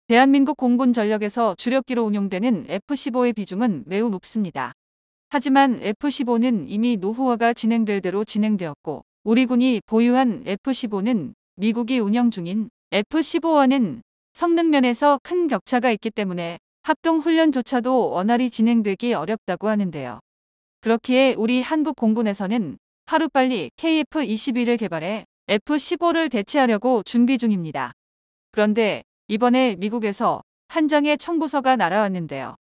대한민국 공군 전력에서 주력기로 운용되는 F-15의 비중은 매우 높습니다. 하지만 F-15는 이미 노후화가 진행될 대로 진행되었고 우리 군이 보유한 F-15는 미국이 운영 중인 F-15와는 성능 면에서 큰 격차가 있기 때문에 합동훈련조차도 원활히 진행되기 어렵다고 하는데요. 그렇기에 우리 한국 공군에서는 하루빨리 KF-21을 개발해 F-15를 대체하려고 준비 중입니다. 그런데 이번에 미국에서 한 장의 청구서가 날아왔는데요.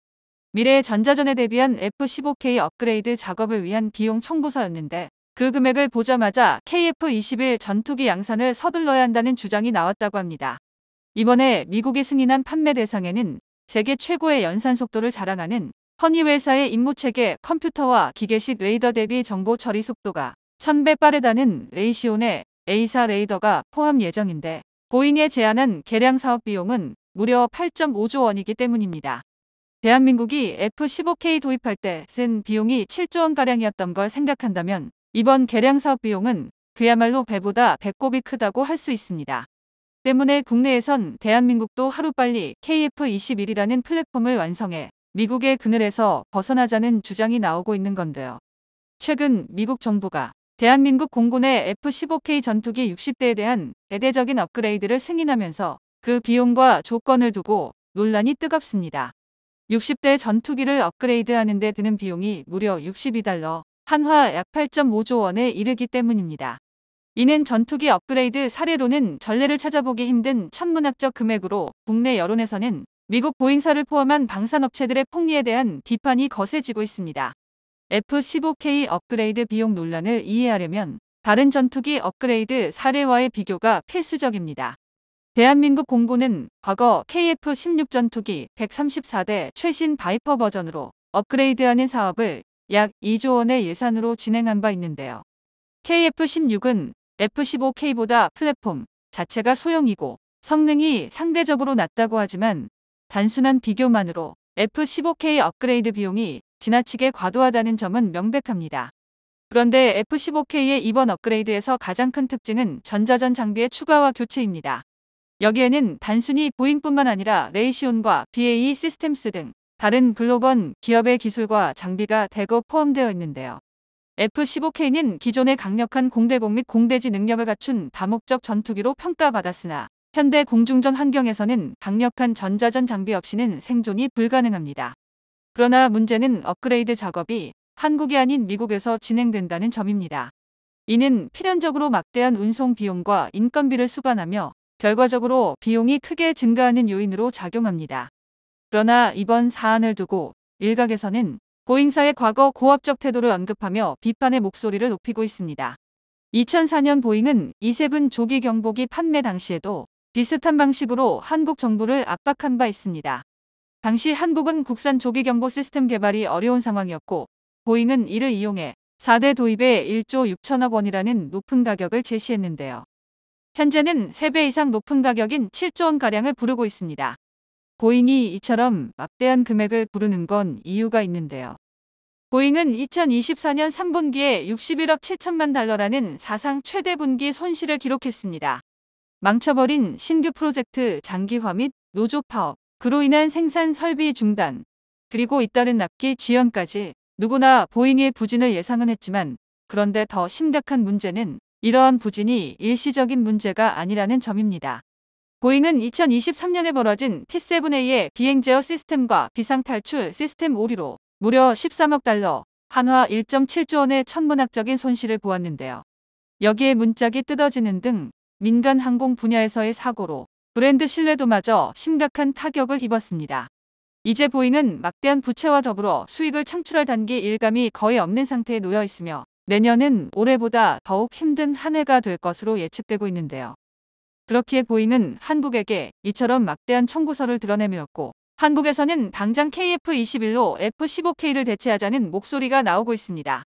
미래 전자전에 대비한 F-15K 업그레이드 작업을 위한 비용 청구서였는데 그 금액을 보자마자 KF-21 전투기 양산을 서둘러야 한다는 주장이 나왔다고 합니다. 이번에 미국이 승인한 판매 대상에는 세계 최고의 연산 속도를 자랑하는 허니웰사의 임무체계 컴퓨터와 기계식 레이더 대비 정보 처리 속도가 1000배 빠르다는 레이시온의 A사 레이더가 포함 예정인데 보잉에 제안한 개량 사업 비용은 무려 8.5조 원이기 때문입니다. 대한민국이 F-15K 도입할 때 쓴 비용이 7조 원가량이었던 걸 생각한다면 이번 개량 사업 비용은 그야말로 배보다 배꼽이 크다고 할 수 있습니다. 때문에 국내에선 대한민국도 하루빨리 KF-21이라는 플랫폼을 완성해 미국의 그늘에서 벗어나자는 주장이 나오고 있는 건데요. 최근 미국 정부가 대한민국 공군의 F-15K 전투기 60대에 대한 대대적인 업그레이드를 승인하면서 그 비용과 조건을 두고 논란이 뜨겁습니다. 60대 전투기를 업그레이드하는 데 드는 비용이 무려 62달러, 한화 약 8.5조 원에 이르기 때문입니다. 이는 전투기 업그레이드 사례로는 전례를 찾아보기 힘든 천문학적 금액으로 국내 여론에서는 미국 보잉사를 포함한 방산업체들의 폭리에 대한 비판이 거세지고 있습니다. F-15K 업그레이드 비용 논란을 이해하려면 다른 전투기 업그레이드 사례와의 비교가 필수적입니다. 대한민국 공군은 과거 KF-16 전투기 134대 최신 바이퍼 버전으로 업그레이드하는 사업을 약 2조 원의 예산으로 진행한 바 있는데요. KF-16은 F-15K보다 플랫폼 자체가 소형이고 성능이 상대적으로 낮다고 하지만 단순한 비교만으로 F-15K 업그레이드 비용이 지나치게 과도하다는 점은 명백합니다. 그런데 F-15K의 이번 업그레이드에서 가장 큰 특징은 전자전 장비의 추가와 교체입니다. 여기에는 단순히 보잉뿐만 아니라 레이시온과 BAE 시스템스 등 다른 글로벌 기업의 기술과 장비가 대거 포함되어 있는데요. F-15K는 기존의 강력한 공대공 및 공대지 능력을 갖춘 다목적 전투기로 평가받았으나 현대 공중전 환경에서는 강력한 전자전 장비 없이는 생존이 불가능합니다. 그러나 문제는 업그레이드 작업이 한국이 아닌 미국에서 진행된다는 점입니다. 이는 필연적으로 막대한 운송 비용과 인건비를 수반하며 결과적으로 비용이 크게 증가하는 요인으로 작용합니다. 그러나 이번 사안을 두고 일각에서는 보잉사의 과거 고압적 태도를 언급하며 비판의 목소리를 높이고 있습니다. 2004년 보잉은 E-7 조기 경보기 판매 당시에도 비슷한 방식으로 한국 정부를 압박한 바 있습니다. 당시 한국은 국산 조기 경보 시스템 개발이 어려운 상황이었고 보잉은 이를 이용해 4대 도입에 1조 6천억 원이라는 높은 가격을 제시했는데요. 현재는 3배 이상 높은 가격인 7조 원가량을 부르고 있습니다. 보잉이 이처럼 막대한 금액을 부르는 건 이유가 있는데요. 보잉은 2024년 3분기에 61억 7천만 달러라는 사상 최대 분기 손실을 기록했습니다. 망쳐버린 신규 프로젝트 장기화 및 노조 파업, 그로 인한 생산 설비 중단, 그리고 잇따른 납기 지연까지 누구나 보잉의 부진을 예상은 했지만 그런데 더 심각한 문제는 이러한 부진이 일시적인 문제가 아니라는 점입니다. 보잉은 2023년에 벌어진 T-7A의 비행 제어 시스템과 비상탈출 시스템 오류로 무려 13억 달러, 한화 1.7조 원의 천문학적인 손실을 보았는데요. 여기에 문짝이 뜯어지는 등 민간 항공 분야에서의 사고로 브랜드 신뢰도마저 심각한 타격을 입었습니다. 이제 보잉은 막대한 부채와 더불어 수익을 창출할 단계 일감이 거의 없는 상태에 놓여 있으며 내년은 올해보다 더욱 힘든 한 해가 될 것으로 예측되고 있는데요. 그렇기에 보잉은 한국에게 이처럼 막대한 청구서를 드러내밀었고 한국에서는 당장 KF-21로 F-15K를 대체하자는 목소리가 나오고 있습니다.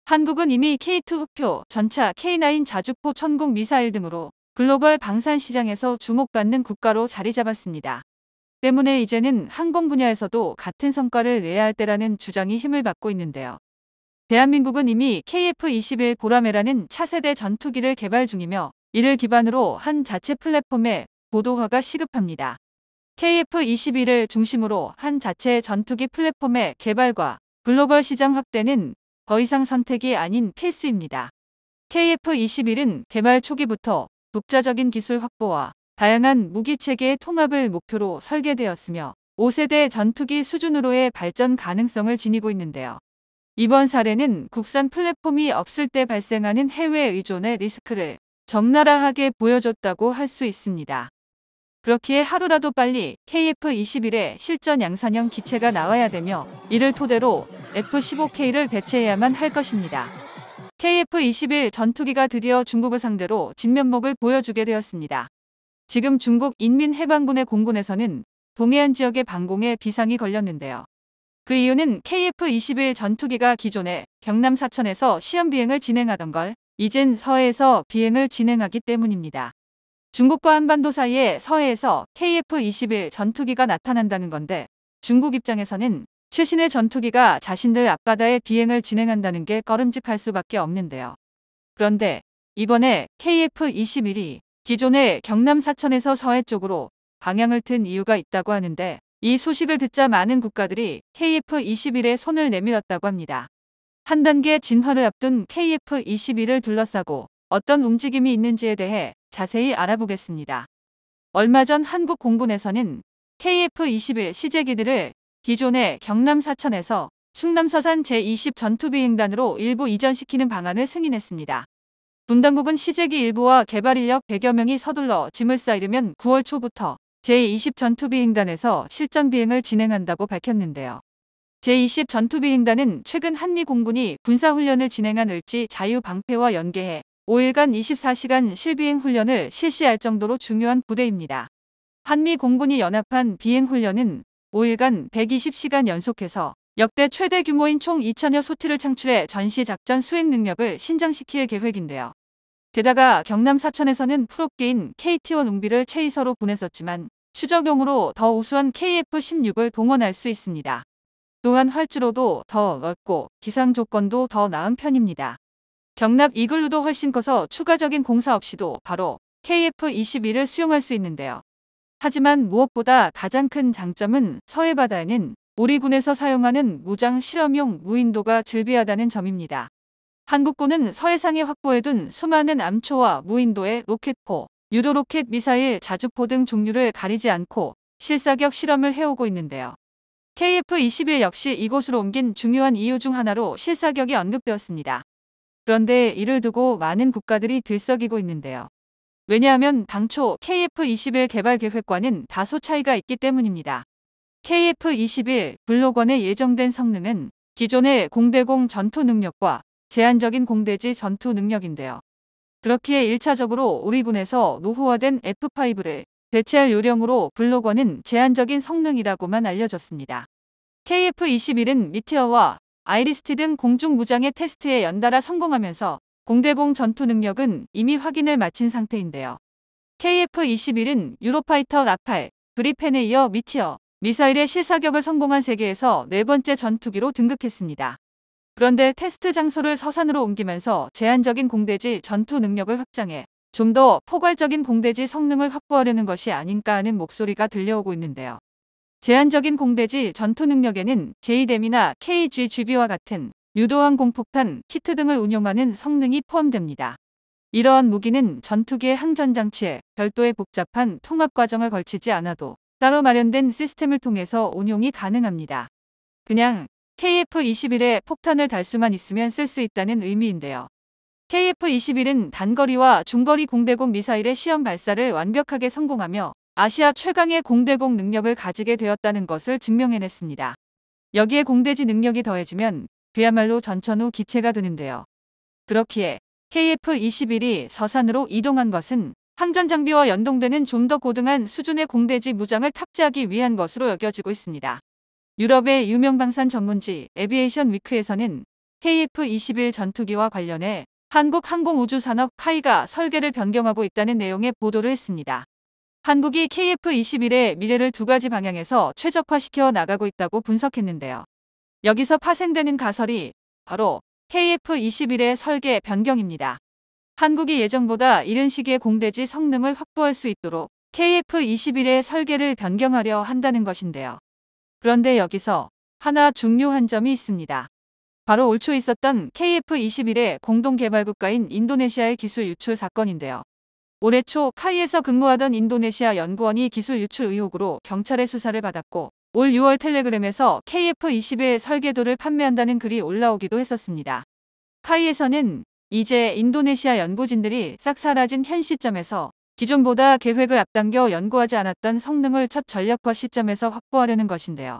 한국은 이미 K2 흡표, 전차, K9 자주포 천국 미사일 등으로 글로벌 방산 시장에서 주목받는 국가로 자리 잡았습니다. 때문에 이제는 항공 분야에서도 같은 성과를 내야 할 때라는 주장이 힘을 받고 있는데요. 대한민국은 이미 KF-21 보라매라는 차세대 전투기를 개발 중이며 이를 기반으로 한 자체 플랫폼의 고도화가 시급합니다. KF-21을 중심으로 한 자체 전투기 플랫폼의 개발과 글로벌 시장 확대는 더 이상 선택이 아닌 필수입니다. KF-21은 개발 초기부터 독자적인 기술 확보와 다양한 무기체계의 통합을 목표로 설계되었으며 5세대 전투기 수준으로의 발전 가능성을 지니고 있는데요. 이번 사례는 국산 플랫폼이 없을 때 발생하는 해외 의존의 리스크를 적나라하게 보여줬다고 할 수 있습니다. 그렇기에 하루라도 빨리 KF-21의 실전 양산형 기체가 나와야 되며 이를 토대로 F-15K를 대체해야만 할 것입니다. KF-21 전투기가 드디어 중국을 상대로 진면목을 보여주게 되었습니다. 지금 중국 인민해방군의 공군에서는 동해안 지역의 방공에 비상이 걸렸는데요. 그 이유는 KF-21 전투기가 기존에 경남 사천에서 시험 비행을 진행하던 걸 이젠 서해에서 비행을 진행하기 때문입니다. 중국과 한반도 사이에 서해에서 KF-21 전투기가 나타난다는 건데 중국 입장에서는 최신의 전투기가 자신들 앞바다에 비행을 진행한다는 게 꺼름직할 수밖에 없는데요. 그런데 이번에 KF-21이 기존의 경남 사천에서 서해 쪽으로 방향을 튼 이유가 있다고 하는데 이 소식을 듣자 많은 국가들이 KF-21에 손을 내밀었다고 합니다. 한 단계 진화를 앞둔 KF-21을 둘러싸고 어떤 움직임이 있는지에 대해 자세히 알아보겠습니다. 얼마 전 한국 공군에서는 KF-21 시제기들을 기존의 경남 사천에서 충남 서산 제20 전투비행단으로 일부 이전시키는 방안을 승인했습니다. 분당국은 시제기 일부와 개발 인력 100여 명이 서둘러 짐을 싸이르면 9월 초부터 제20 전투비행단에서 실전 비행을 진행한다고 밝혔는데요. 제20 전투비행단은 최근 한미 공군이 군사훈련을 진행한 을지 자유방패와 연계해 5일간 24시간 실비행 훈련을 실시할 정도로 중요한 부대입니다. 한미 공군이 연합한 비행훈련은 5일간 120시간 연속해서 역대 최대 규모인 총 2,000여 소트를 창출해 전시작전 수행 능력을 신장시킬 계획인데요. 게다가 경남 사천에서는 프로게인 KT-1 웅비를 최이서로 보냈었지만 추적용으로 더 우수한 KF-16을 동원할 수 있습니다. 또한 활주로도 더 넓고 기상 조건도 더 나은 편입니다. 경납 이글루도 훨씬 커서 추가적인 공사 없이도 바로 KF-21을 수용할 수 있는데요. 하지만 무엇보다 가장 큰 장점은 서해 바다에는 우리 군에서 사용하는 무장 실험용 무인도가 즐비하다는 점입니다. 한국군은 서해상에 확보해둔 수많은 암초와 무인도의 로켓포, 유도로켓, 미사일, 자주포 등 종류를 가리지 않고 실사격 실험을 해오고 있는데요. KF-21 역시 이곳으로 옮긴 중요한 이유 중 하나로 실사격이 언급되었습니다. 그런데 이를 두고 많은 국가들이 들썩이고 있는데요. 왜냐하면 당초 KF-21 개발 계획과는 다소 차이가 있기 때문입니다. KF-21 블록1에 예정된 성능은 기존의 공대공 전투 능력과 제한적인 공대지 전투 능력인데요. 그렇기에 1차적으로 우리 군에서 노후화된 F5를 대체할 요령으로 블록1은 제한적인 성능이라고만 알려졌습니다. KF-21은 미티어와 아이리스티 등 공중 무장의 테스트에 연달아 성공하면서 공대공 전투 능력은 이미 확인을 마친 상태인데요. KF-21은 유로파이터 라팔, 그리펜에 이어 미티어, 미사일의 실사격을 성공한 세계에서 네 번째 전투기로 등극했습니다. 그런데 테스트 장소를 서산으로 옮기면서 제한적인 공대지 전투 능력을 확장해 좀 더 포괄적인 공대지 성능을 확보하려는 것이 아닌가 하는 목소리가 들려오고 있는데요. 제한적인 공대지 전투 능력에는 JDAM이나 KGGB와 같은 유도항 공폭탄, 키트 등을 운용하는 성능이 포함됩니다. 이러한 무기는 전투기의 항전장치에 별도의 복잡한 통합 과정을 걸치지 않아도 따로 마련된 시스템을 통해서 운용이 가능합니다. 그냥 KF-21에 폭탄을 달 수만 있으면 쓸 수 있다는 의미인데요. KF-21은 단거리와 중거리 공대공 미사일의 시험 발사를 완벽하게 성공하며 아시아 최강의 공대공 능력을 가지게 되었다는 것을 증명해냈습니다. 여기에 공대지 능력이 더해지면 그야말로 전천후 기체가 되는데요. 그렇기에 KF-21이 서산으로 이동한 것은 항전 장비와 연동되는 좀 더 고등한 수준의 공대지 무장을 탑재하기 위한 것으로 여겨지고 있습니다. 유럽의 유명 방산 전문지 에비에이션 위크에서는 KF-21 전투기와 관련해 한국항공우주산업 카이가 설계를 변경하고 있다는 내용의 보도를 했습니다. 한국이 KF-21의 미래를 두 가지 방향에서 최적화시켜 나가고 있다고 분석했는데요. 여기서 파생되는 가설이 바로 KF-21의 설계 변경입니다. 한국이 예정보다 이른 시기에 공대지 성능을 확보할 수 있도록 KF-21의 설계를 변경하려 한다는 것인데요. 그런데 여기서 하나 중요한 점이 있습니다. 바로 올 초 있었던 KF-21의 공동개발국가인 인도네시아의 기술 유출 사건인데요. 올해 초 카이에서 근무하던 인도네시아 연구원이 기술 유출 의혹으로 경찰의 수사를 받았고, 올 6월 텔레그램에서 KF-21 설계도를 판매한다는 글이 올라오기도 했었습니다. 카이에서는 이제 인도네시아 연구진들이 싹 사라진 현 시점에서 기존보다 계획을 앞당겨 연구하지 않았던 성능을 첫 전략화 시점에서 확보하려는 것인데요.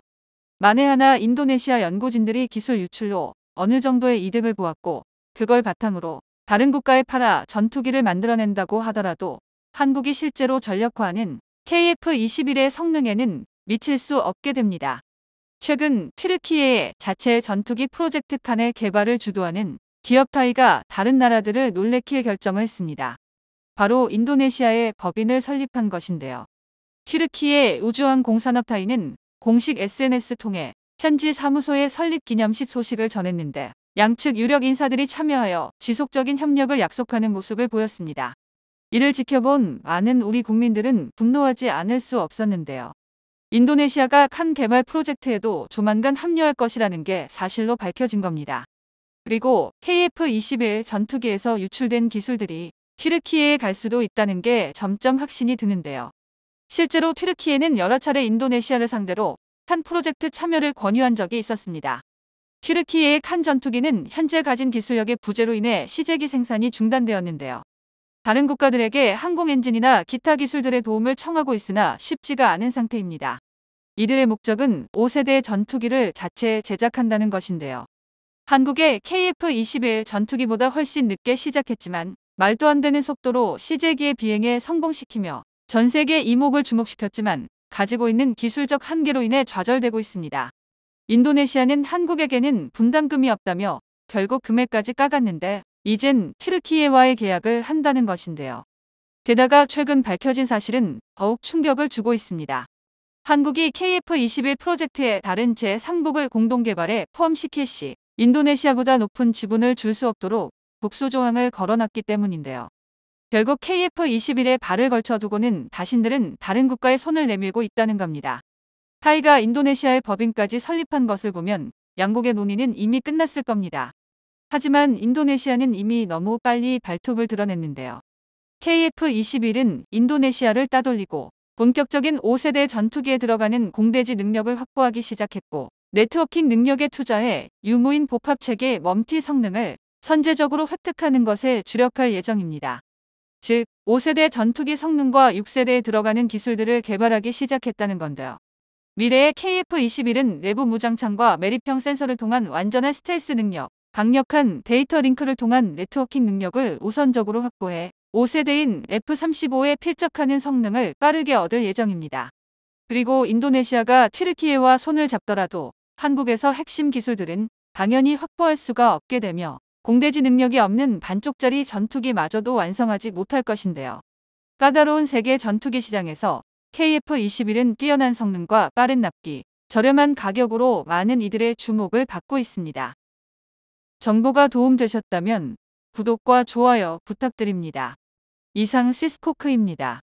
만에 하나 인도네시아 연구진들이 기술 유출로 어느 정도의 이득을 보았고, 그걸 바탕으로 다른 국가에 팔아 전투기를 만들어낸다고 하더라도 한국이 실제로 전력화하는 KF-21의 성능에는 미칠 수 없게 됩니다. 최근 튀르키예의 자체 전투기 프로젝트 칸의 개발을 주도하는 기업 타이가 다른 나라들을 놀래킬 결정을 했습니다. 바로 인도네시아에 법인을 설립한 것인데요. 튀르키예 우주항공산업 타이는 공식 SNS 통해 현지 사무소의 설립 기념식 소식을 전했는데, 양측 유력 인사들이 참여하여 지속적인 협력을 약속하는 모습을 보였습니다. 이를 지켜본 많은 우리 국민들은 분노하지 않을 수 없었는데요. 인도네시아가 칸 개발 프로젝트에도 조만간 합류할 것이라는 게 사실로 밝혀진 겁니다. 그리고 KF-21 전투기에서 유출된 기술들이 튀르키예에 갈 수도 있다는 게 점점 확신이 드는데요. 실제로 튀르키예는 여러 차례 인도네시아를 상대로 칸 프로젝트 참여를 권유한 적이 있었습니다. 튀르키예의 칸 전투기는 현재 가진 기술력의 부재로 인해 시제기 생산이 중단되었는데요. 다른 국가들에게 항공 엔진이나 기타 기술들의 도움을 청하고 있으나 쉽지가 않은 상태입니다. 이들의 목적은 5세대 전투기를 자체 제작한다는 것인데요. 한국의 KF-21 전투기보다 훨씬 늦게 시작했지만 말도 안 되는 속도로 시제기의 비행에 성공시키며 전 세계 이목을 주목시켰지만 가지고 있는 기술적 한계로 인해 좌절되고 있습니다. 인도네시아는 한국에게는 분담금이 없다며 결국 금액까지 까갔는데 이젠 튀르키예와의 계약을 한다는 것인데요. 게다가 최근 밝혀진 사실은 더욱 충격을 주고 있습니다. 한국이 KF-21 프로젝트의 다른 제3국을 공동개발에 포함시킬 시 인도네시아보다 높은 지분을 줄 수 없도록 복수 조항을 걸어놨기 때문인데요. 결국 KF-21에 발을 걸쳐두고는 자신들은 다른 국가에 손을 내밀고 있다는 겁니다. 타이가 인도네시아의 법인까지 설립한 것을 보면 양국의 논의는 이미 끝났을 겁니다. 하지만 인도네시아는 이미 너무 빨리 발톱을 드러냈는데요. KF-21은 인도네시아를 따돌리고 본격적인 5세대 전투기에 들어가는 공대지 능력을 확보하기 시작했고, 네트워킹 능력에 투자해 유무인 복합체계 멈티 성능을 선제적으로 획득하는 것에 주력할 예정입니다. 즉, 5세대 전투기 성능과 6세대에 들어가는 기술들을 개발하기 시작했다는 건데요. 미래의 KF-21은 내부 무장창과 매립형 센서를 통한 완전한 스텔스 능력, 강력한 데이터 링크를 통한 네트워킹 능력을 우선적으로 확보해 5세대인 F-35에 필적하는 성능을 빠르게 얻을 예정입니다. 그리고 인도네시아가 튀르키예와 손을 잡더라도 한국에서 핵심 기술들은 당연히 확보할 수가 없게 되며 공대지 능력이 없는 반쪽짜리 전투기마저도 완성하지 못할 것인데요. 까다로운 세계 전투기 시장에서 KF-21은 뛰어난 성능과 빠른 납기, 저렴한 가격으로 많은 이들의 주목을 받고 있습니다. 정보가 도움되셨다면 구독과 좋아요 부탁드립니다. 이상 시스코크입니다.